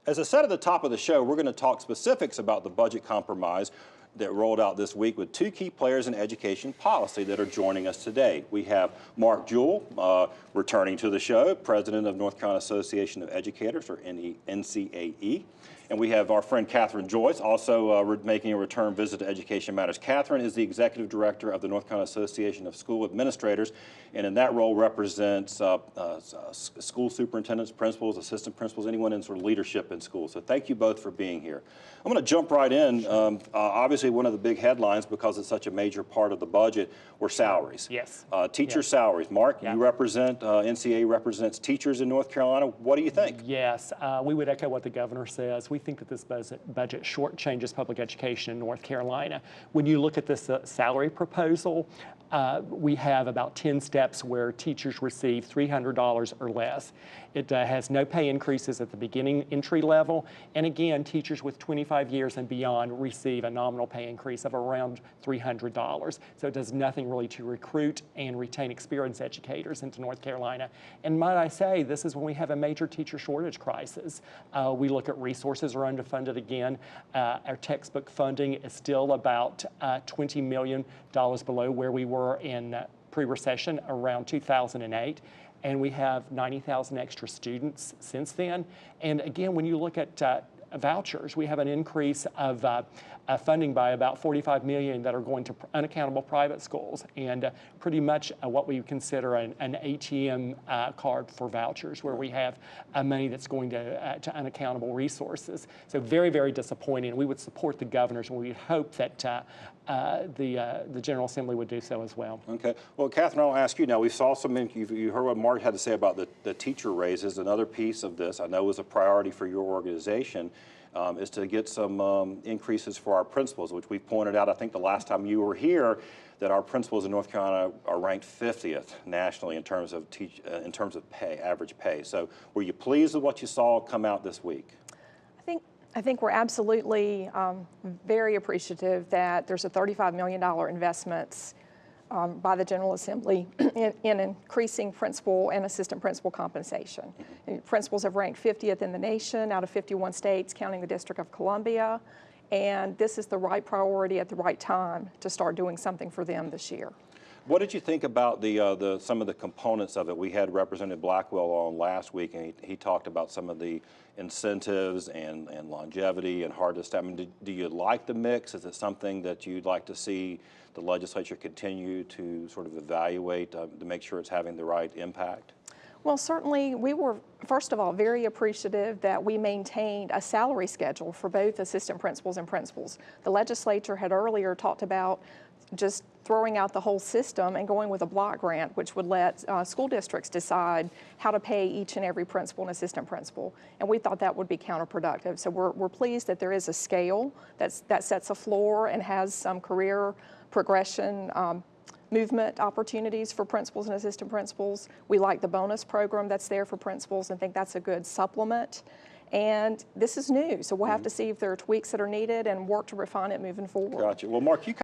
As I said at the top of the show, we're going to talk specifics about the budget compromise that rolled out this week with two key players in education policy that are joining us today. We have Mark Jewell, returning to the show, president of North Carolina Association of Educators, or NCAE. And we have our friend Katherine Joyce, also making a return visit to Education Matters. Katherine is the executive director of the North Carolina Association of School Administrators, and in that role represents school superintendents, principals, assistant principals, anyone in sort of leadership in schools. So thank you both for being here. I'm going to jump right in. Obviously, one of the big headlines, because it's such a major part of the budget, were salaries. Yes. Teacher salaries. Mark, you represent, NCAA represents teachers in North Carolina. What do you think? Yes, we would echo what the governor says. We think that this budget shortchanges public education in North Carolina. When you look at this salary proposal, we have about 10 steps where teachers receive $300 or less. It has no pay increases at the beginning entry level, and again, teachers with 25 years and beyond receive a nominal pay increase of around $300. So it does nothing really to recruit and retain experienced educators into North Carolina. And might I say, this is when we have a major teacher shortage crisis. We look at resources are underfunded again. Our textbook funding is still about $20 million below where we were in pre-recession around 2008. And we have 90,000 extra students since then. And again, when you look at vouchers, we have an increase of funding by about $45 million that are going to unaccountable private schools, and pretty much what we consider an ATM card for vouchers, where we have money that's going to unaccountable resources. So very, very disappointing. We would support the governors, and we would hope that the General Assembly would do so as well. Okay. Well, Katherine, I'll ask you now. We saw you heard what Mark had to say about the teacher raises. Another piece of this, I know, was a priority for your organization, is to get some increases for our principals, which we pointed out, I think, the last time you were here, that our principals in North Carolina are ranked 50th nationally in terms of pay, average pay. So, were you pleased with what you saw come out this week? I think we're absolutely very appreciative that there's a $35 million investments by the General Assembly in increasing principal and assistant principal compensation. And principals have ranked 50th in the nation out of 51 states, counting the District of Columbia, and this is the right priority at the right time to start doing something for them this year. What did you think about some of the components of it? We had Representative Blackwell on last week, and he talked about some of the incentives and longevity and hard to stay. I mean, do you like the mix? Is it something that you'd like to see the legislature continue to sort of evaluate to make sure it's having the right impact? Well, certainly we were, first of all, very appreciative that we maintained a salary schedule for both assistant principals and principals. The legislature had earlier talked about just throwing out the whole system and going with a block grant, which would let school districts decide how to pay each and every principal and assistant principal. And we thought that would be counterproductive. So we're pleased that there is a scale that sets a floor and has some career progression movement opportunities for principals and assistant principals. We like the bonus program that's there for principals and think that's a good supplement. And this is new, so we'll have to see if there are tweaks that are needed and work to refine it moving forward. Gotcha. Well, Mark, you